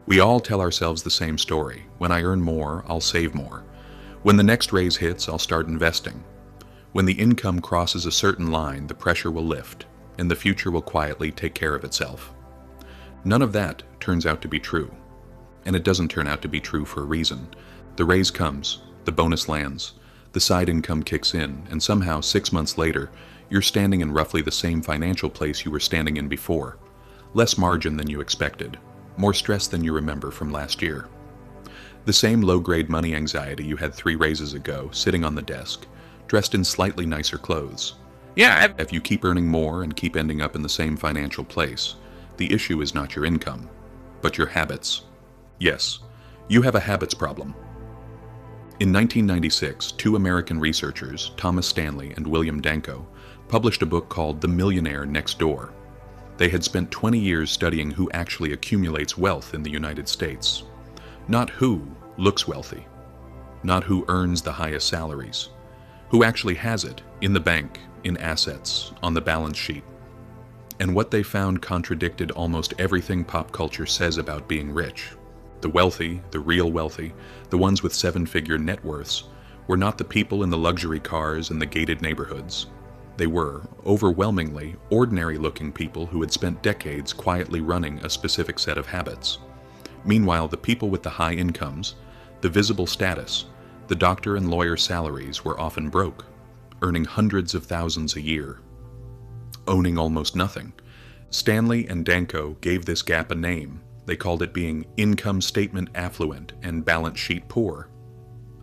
We all tell ourselves the same story. When I earn more, I'll save more. When the next raise hits, I'll start investing. When the income crosses a certain line, the pressure will lift, and the future will quietly take care of itself. None of that turns out to be true. And it doesn't turn out to be true for a reason. The raise comes, the bonus lands, the side income kicks in, and somehow 6 months later, you're standing in roughly the same financial place you were standing in before. Less margin than you expected. More stress than you remember from last year. The same low-grade money anxiety you had 3 raises ago, sitting on the desk, dressed in slightly nicer clothes. If you keep earning more and keep ending up in the same financial place, the issue is not your income, but your habits. Yes, you have a habits problem. In 1996, 2 American researchers, Thomas Stanley and William Danko, published a book called The Millionaire Next Door. They had spent 20 years studying who actually accumulates wealth in the United States. Not who looks wealthy, not who earns the highest salaries, who actually has it in the bank, in assets, on the balance sheet. And what they found contradicted almost everything pop culture says about being rich. The wealthy, the real wealthy, the ones with 7-figure net worths, were not the people in the luxury cars and the gated neighborhoods. They were, overwhelmingly, ordinary-looking people who had spent decades quietly running a specific set of habits. Meanwhile, the people with the high incomes, the visible status, the doctor and lawyer salaries were often broke, earning hundreds of thousands a year, owning almost nothing. Stanley and Danko gave this gap a name. They called it being income statement affluent and balance sheet poor.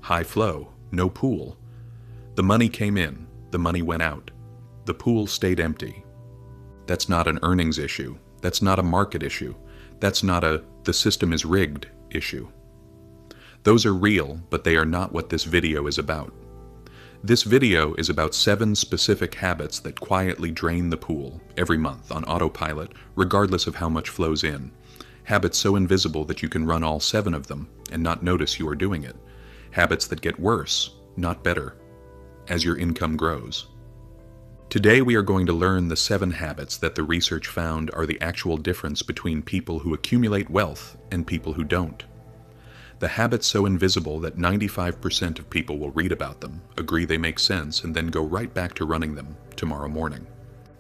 High flow, no pool. The money came in, the money went out. The pool stayed empty. That's not an earnings issue. That's not a market issue. That's not a "the system is rigged" issue. Those are real, but they are not what this video is about. This video is about 7 specific habits that quietly drain the pool every month on autopilot, regardless of how much flows in. Habits so invisible that you can run all 7 of them and not notice you are doing it. Habits that get worse, not better, as your income grows. Today we are going to learn the 7 habits that the research found are the actual difference between people who accumulate wealth and people who don't. The habits so invisible that 95% of people will read about them, agree they make sense, and then go right back to running them tomorrow morning.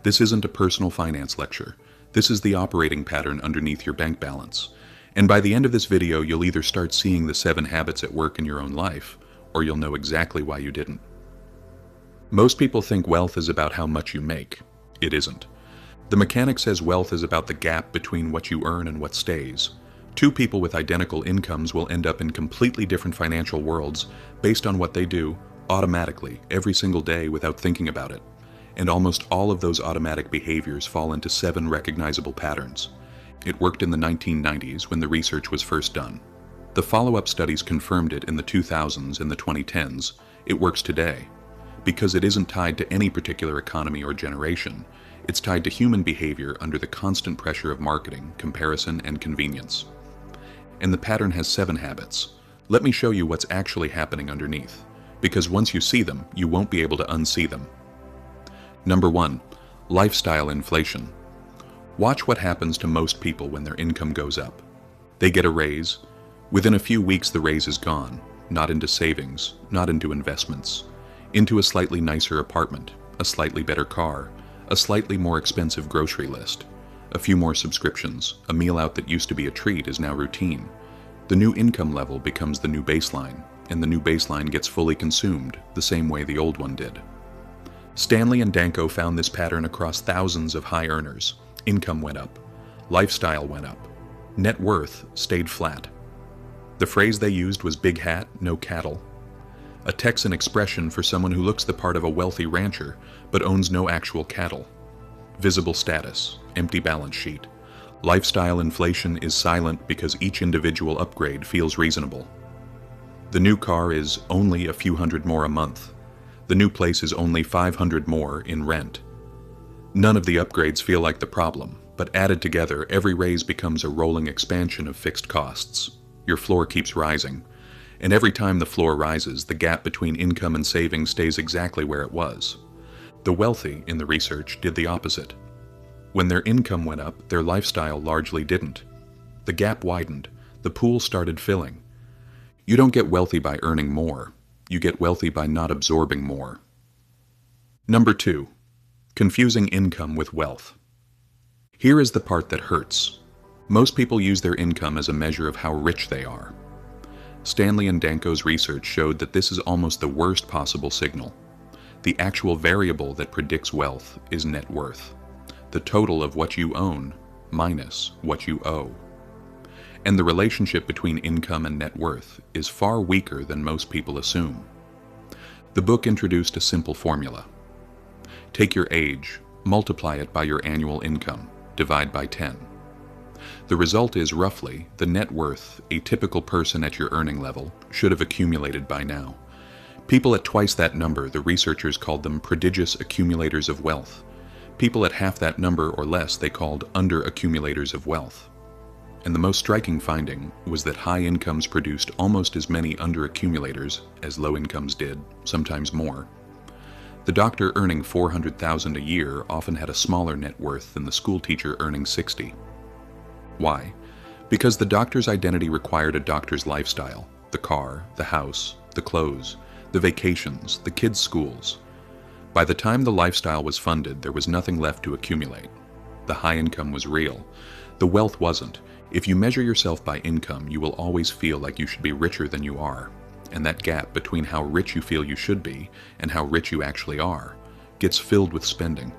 This isn't a personal finance lecture. This is the operating pattern underneath your bank balance. And by the end of this video, you'll either start seeing the 7 habits at work in your own life, or you'll know exactly why you didn't. Most people think wealth is about how much you make. It isn't. The mechanic says wealth is about the gap between what you earn and what stays. 2 people with identical incomes will end up in completely different financial worlds based on what they do automatically every single day without thinking about it. And almost all of those automatic behaviors fall into 7 recognizable patterns. It worked in the 1990s when the research was first done. The follow-up studies confirmed it in the 2000s and the 2010s. It works today. Because it isn't tied to any particular economy or generation. It's tied to human behavior under the constant pressure of marketing, comparison, and convenience. And the pattern has 7 habits. Let me show you what's actually happening underneath, because once you see them, you won't be able to unsee them. Number 1, lifestyle inflation. Watch what happens to most people when their income goes up. They get a raise. Within a few weeks, the raise is gone, not into savings, not into investments. Into a slightly nicer apartment, a slightly better car, a slightly more expensive grocery list, a few more subscriptions, a meal out that used to be a treat is now routine. The new income level becomes the new baseline, and the new baseline gets fully consumed the same way the old one did. Stanley and Danko found this pattern across thousands of high earners. Income went up, lifestyle went up, net worth stayed flat. The phrase they used was "big hat, no cattle," a Texan expression for someone who looks the part of a wealthy rancher but owns no actual cattle. Visible status, empty balance sheet. Lifestyle inflation is silent because each individual upgrade feels reasonable. The new car is only a few hundred more a month. The new place is only 500 more in rent. None of the upgrades feel like the problem, but added together, every raise becomes a rolling expansion of fixed costs. Your floor keeps rising. And every time the floor rises, the gap between income and savings stays exactly where it was. The wealthy, in the research, did the opposite. When their income went up, their lifestyle largely didn't. The gap widened. the pool started filling. You don't get wealthy by earning more. You get wealthy by not absorbing more. Number 2. Confusing income with wealth. Here is the part that hurts. Most people use their income as a measure of how rich they are. Stanley and Danko's research showed that this is almost the worst possible signal. The actual variable that predicts wealth is net worth, the total of what you own minus what you owe. And the relationship between income and net worth is far weaker than most people assume. The book introduced a simple formula. Take your age, multiply it by your annual income, divide by 10. The result is roughly the net worth a typical person at your earning level should have accumulated by now. People at twice that number, the researchers called them prodigious accumulators of wealth. People at half that number or less they called under-accumulators of wealth. And the most striking finding was that high incomes produced almost as many under-accumulators as low incomes did, sometimes more. The doctor earning $400,000 a year often had a smaller net worth than the school teacher earning $60,000. Why? Because the doctor's identity required a doctor's lifestyle, the car, the house, the clothes, the vacations, the kids' schools. By the time the lifestyle was funded, there was nothing left to accumulate. The high income was real. The wealth wasn't. If you measure yourself by income, you will always feel like you should be richer than you are. And that gap between how rich you feel you should be and how rich you actually are gets filled with spending.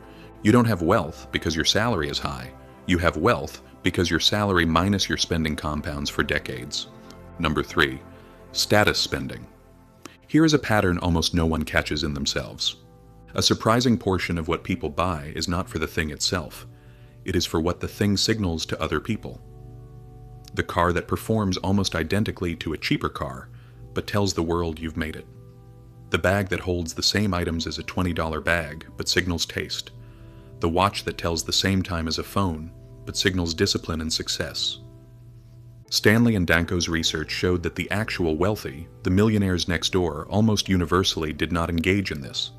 You don't have wealth because your salary is high. You have wealth because your salary minus your spending compounds for decades. Number 3, status spending. Here is a pattern almost no one catches in themselves. A surprising portion of what people buy is not for the thing itself. It is for what the thing signals to other people. The car that performs almost identically to a cheaper car, but tells the world you've made it. The bag that holds the same items as a $20 bag, but signals taste. The watch that tells the same time as a phone, but signals discipline and success. Stanley and Danko's research showed that the actual wealthy, the millionaires next door, almost universally did not engage in this.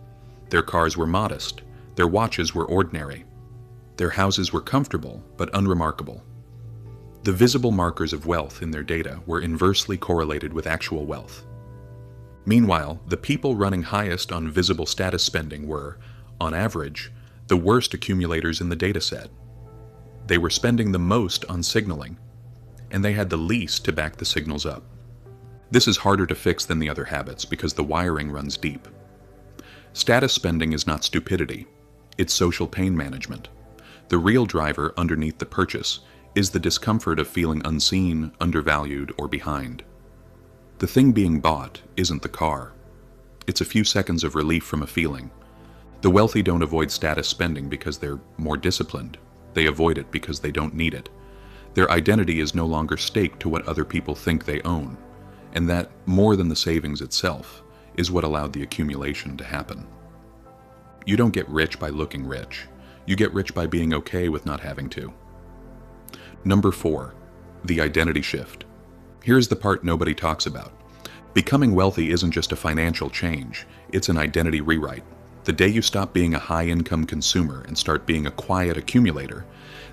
Their cars were modest, their watches were ordinary. Their houses were comfortable, but unremarkable. The visible markers of wealth in their data were inversely correlated with actual wealth. Meanwhile, the people running highest on visible status spending were, on average, the worst accumulators in the dataset. They were spending the most on signaling, and they had the least to back the signals up. This is harder to fix than the other habits because the wiring runs deep. Status spending is not stupidity, it's social pain management. The real driver underneath the purchase is the discomfort of feeling unseen, undervalued, or behind. The thing being bought isn't the car. It's a few seconds of relief from a feeling. The wealthy don't avoid status spending because they're more disciplined. They avoid it because they don't need it. Their identity is no longer staked to what other people think they own, and that, more than the savings itself, is what allowed the accumulation to happen. You don't get rich by looking rich. You get rich by being okay with not having to. Number 4, the identity shift. Here's the part nobody talks about. Becoming wealthy isn't just a financial change, it's an identity rewrite. The day you stop being a high-income consumer and start being a quiet accumulator,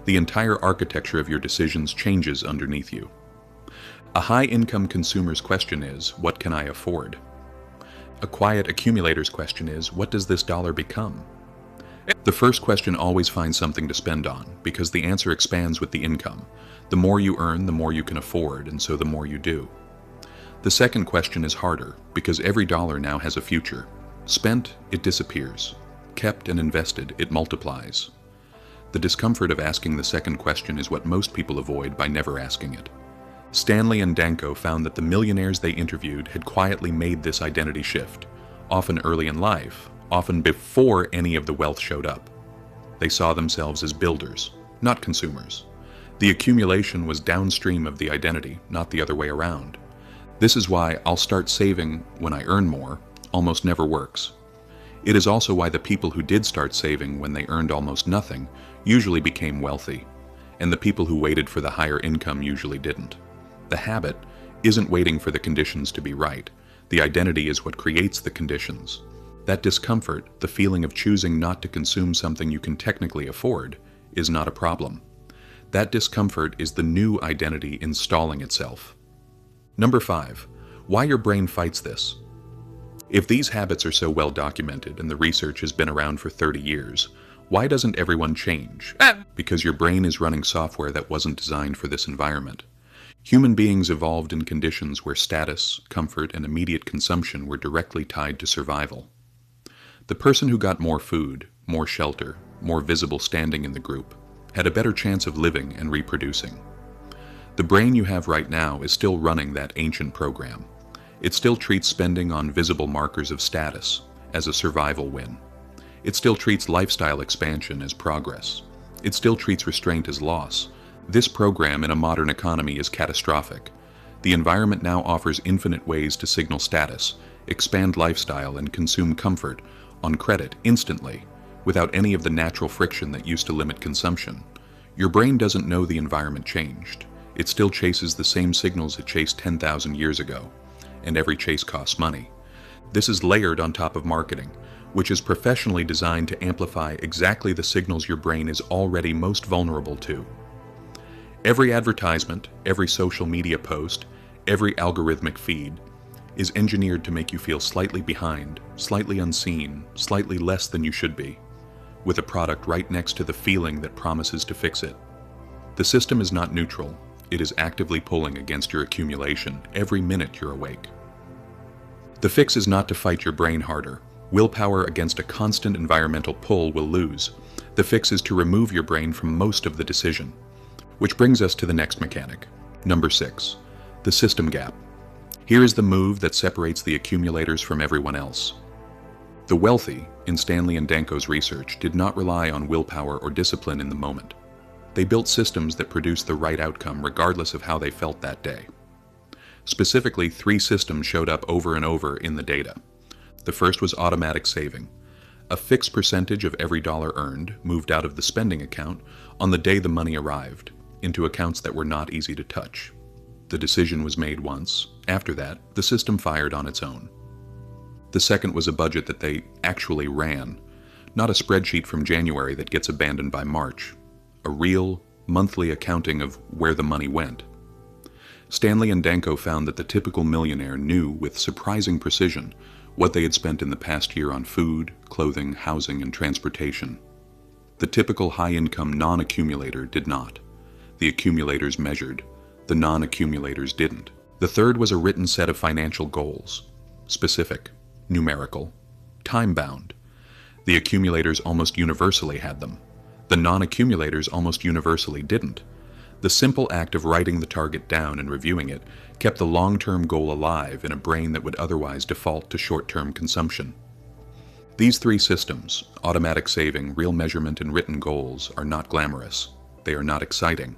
the entire architecture of your decisions changes underneath you. A high-income consumer's question is, what can I afford? A quiet accumulator's question is, what does this dollar become? The first question always finds something to spend on, because the answer expands with the income. The more you earn, the more you can afford, and so the more you do. The second question is harder, because every dollar now has a future. Spent, it disappears. Kept and invested, it multiplies. The discomfort of asking the second question is what most people avoid by never asking it. Stanley and Danko found that the millionaires they interviewed had quietly made this identity shift, often early in life, often before any of the wealth showed up. They saw themselves as builders, not consumers. The accumulation was downstream of the identity, not the other way around. This is why I'll start saving when I earn more almost never works. It is also why the people who did start saving when they earned almost nothing usually became wealthy, and the people who waited for the higher income usually didn't. The habit isn't waiting for the conditions to be right. The identity is what creates the conditions. That discomfort, the feeling of choosing not to consume something you can technically afford, is not a problem. That discomfort is the new identity installing itself. Number 5. Why your brain fights this. If these habits are so well documented and the research has been around for 30 years, why doesn't everyone change? Because your brain is running software that wasn't designed for this environment. Human beings evolved in conditions where status, comfort, and immediate consumption were directly tied to survival. The person who got more food, more shelter, more visible standing in the group, had a better chance of living and reproducing. The brain you have right now is still running that ancient program. It still treats spending on visible markers of status as a survival win. It still treats lifestyle expansion as progress. It still treats restraint as loss. This program in a modern economy is catastrophic. The environment now offers infinite ways to signal status, expand lifestyle, and consume comfort on credit instantly, without any of the natural friction that used to limit consumption. Your brain doesn't know the environment changed. It still chases the same signals it chased 10,000 years ago, and every chase costs money. This is layered on top of marketing, which is professionally designed to amplify exactly the signals your brain is already most vulnerable to. Every advertisement, every social media post, every algorithmic feed is engineered to make you feel slightly behind, slightly unseen, slightly less than you should be, with a product right next to the feeling that promises to fix it. The system is not neutral. It is actively pulling against your accumulation every minute you're awake. The fix is not to fight your brain harder. Willpower against a constant environmental pull will lose. The fix is to remove your brain from most of the decision. Which brings us to the next mechanic. Number 6. The system gap. Here is the move that separates the accumulators from everyone else. The wealthy, in Stanley and Danko's research, did not rely on willpower or discipline in the moment. They built systems that produced the right outcome regardless of how they felt that day. Specifically, 3 systems showed up over and over in the data. The first was automatic saving. A fixed percentage of every dollar earned moved out of the spending account on the day the money arrived, into accounts that were not easy to touch. The decision was made once. After that, the system fired on its own. The second was a budget that they actually ran, not a spreadsheet from January that gets abandoned by March. A real, monthly accounting of where the money went. Stanley and Danko found that the typical millionaire knew with surprising precision what they had spent in the past year on food, clothing, housing, and transportation. The typical high-income non-accumulator did not. The accumulators measured. The non-accumulators didn't. The third was a written set of financial goals. Specific, numerical, time-bound. The accumulators almost universally had them. The non-accumulators almost universally didn't. The simple act of writing the target down and reviewing it kept the long-term goal alive in a brain that would otherwise default to short-term consumption. These 3 systems, automatic saving, real measurement, and written goals, are not glamorous. They are not exciting.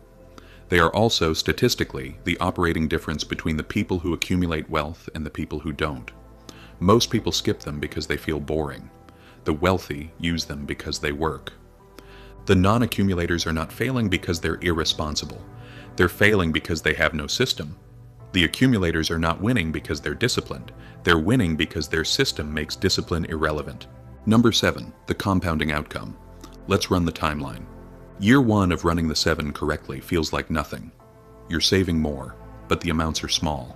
They are also, statistically, the operating difference between the people who accumulate wealth and the people who don't. Most people skip them because they feel boring. The wealthy use them because they work. The non-accumulators are not failing because they're irresponsible. They're failing because they have no system. The accumulators are not winning because they're disciplined. They're winning because their system makes discipline irrelevant. Number 7, the compounding outcome. Let's run the timeline. Year 1 of running the 7 correctly feels like nothing. You're saving more, but the amounts are small.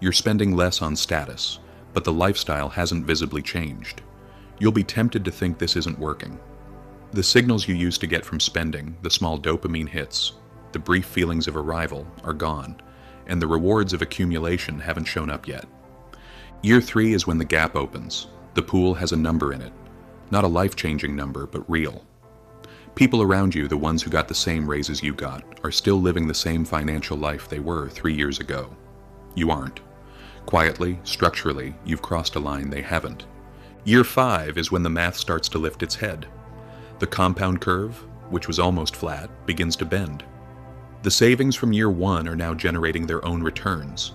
You're spending less on status, but the lifestyle hasn't visibly changed. You'll be tempted to think this isn't working. The signals you used to get from spending, the small dopamine hits, the brief feelings of arrival, are gone, and the rewards of accumulation haven't shown up yet. Year 3 is when the gap opens. The pool has a number in it. Not a life-changing number, but real. People around you, the ones who got the same raises you got, are still living the same financial life they were 3 years ago. You aren't. Quietly, structurally, you've crossed a line they haven't. Year 5 is when the math starts to lift its head. The compound curve, which was almost flat, begins to bend. The savings from year 1 are now generating their own returns.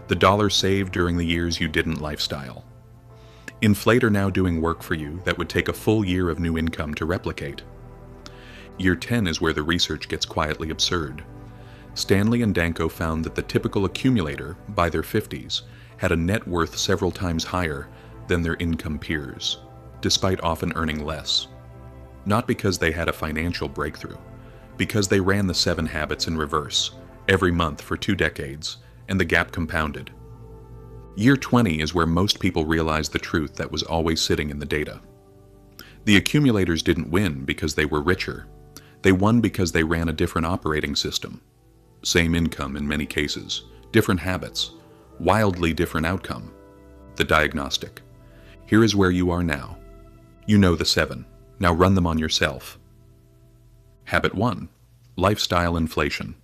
The dollars saved during the years you didn't lifestyle. Inflate are now doing work for you that would take a full year of new income to replicate. Year 10 is where the research gets quietly absurd. Stanley and Danko found that the typical accumulator, by their 50s, had a net worth several times higher than their income peers, despite often earning less. Not because they had a financial breakthrough, Because they ran the 7 habits in reverse, every month for 2 decades, and the gap compounded. Year 20 is where most people realize the truth that was always sitting in the data. The accumulators didn't win because they were richer. They won because they ran a different operating system. Same income in many cases, different habits, wildly different outcome. The diagnostic. Here is where you are now. You know the 7. Now run them on yourself. Habit 1. Lifestyle inflation.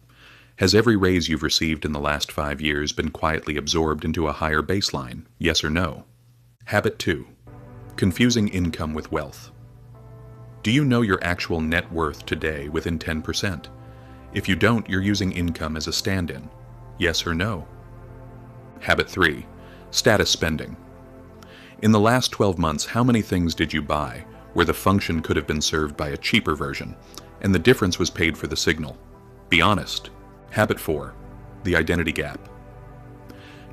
Has every raise you've received in the last 5 years been quietly absorbed into a higher baseline, yes or no? Habit 2. Confusing income with wealth. Do you know your actual net worth today within 10%? If you don't, you're using income as a stand-in, yes or no? Habit 3. Status spending. In the last 12 months, how many things did you buy where the function could have been served by a cheaper version, and the difference was paid for the signal? Be honest. Habit 4. The identity gap.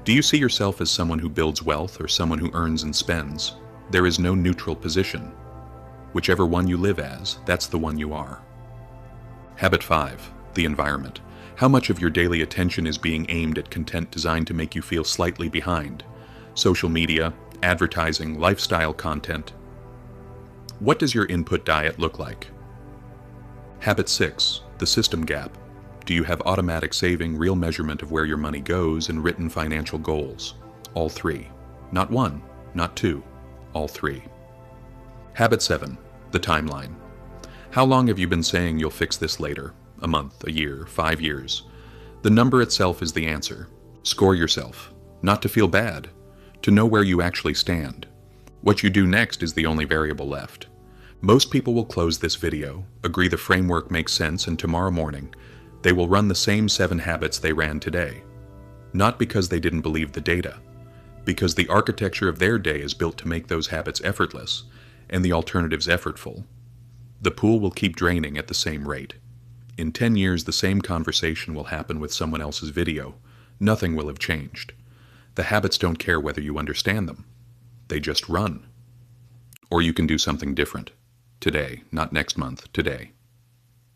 Do you see yourself as someone who builds wealth or someone who earns and spends? There is no neutral position. Whichever one you live as, that's the one you are. Habit 5. The environment. How much of your daily attention is being aimed at content designed to make you feel slightly behind? Social media, advertising, lifestyle content. What does your input diet look like? Habit 6. The system gap. Do you have automatic saving, real measurement of where your money goes, and written financial goals? All 3. Not 1, not 2, all 3. Habit 7. The timeline. How long have you been saying you'll fix this later? A month, a year, 5 years? The number itself is the answer. Score yourself. Not to feel bad. To know where you actually stand. What you do next is the only variable left. Most people will close this video, agree the framework makes sense, and tomorrow morning, they will run the same 7 habits they ran today. Not because they didn't believe the data, because the architecture of their day is built to make those habits effortless, and the alternatives effortful. The pool will keep draining at the same rate. In 10 years, the same conversation will happen with someone else's video. Nothing will have changed. The habits don't care whether you understand them. They just run. Or you can do something different. Today, not next month, today.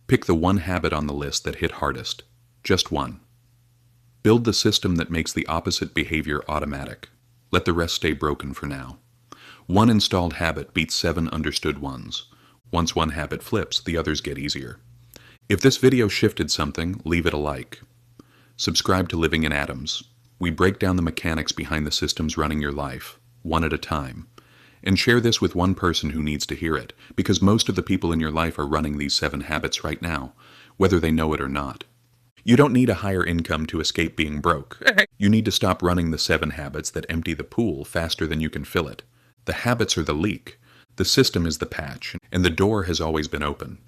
Pick the one habit on the list that hit hardest. Just one. Build the system that makes the opposite behavior automatic. Let the rest stay broken for now. One installed habit beats 7 understood ones. Once one habit flips, the others get easier. If this video shifted something, leave it a like. Subscribe to Living in Atoms. We break down the mechanics behind the systems running your life, one at a time. And share this with one person who needs to hear it, because most of the people in your life are running these 7 habits right now, whether they know it or not. You don't need a higher income to escape being broke. You need to stop running the 7 habits that empty the pool faster than you can fill it. The habits are the leak. The system is the patch, and the door has always been open.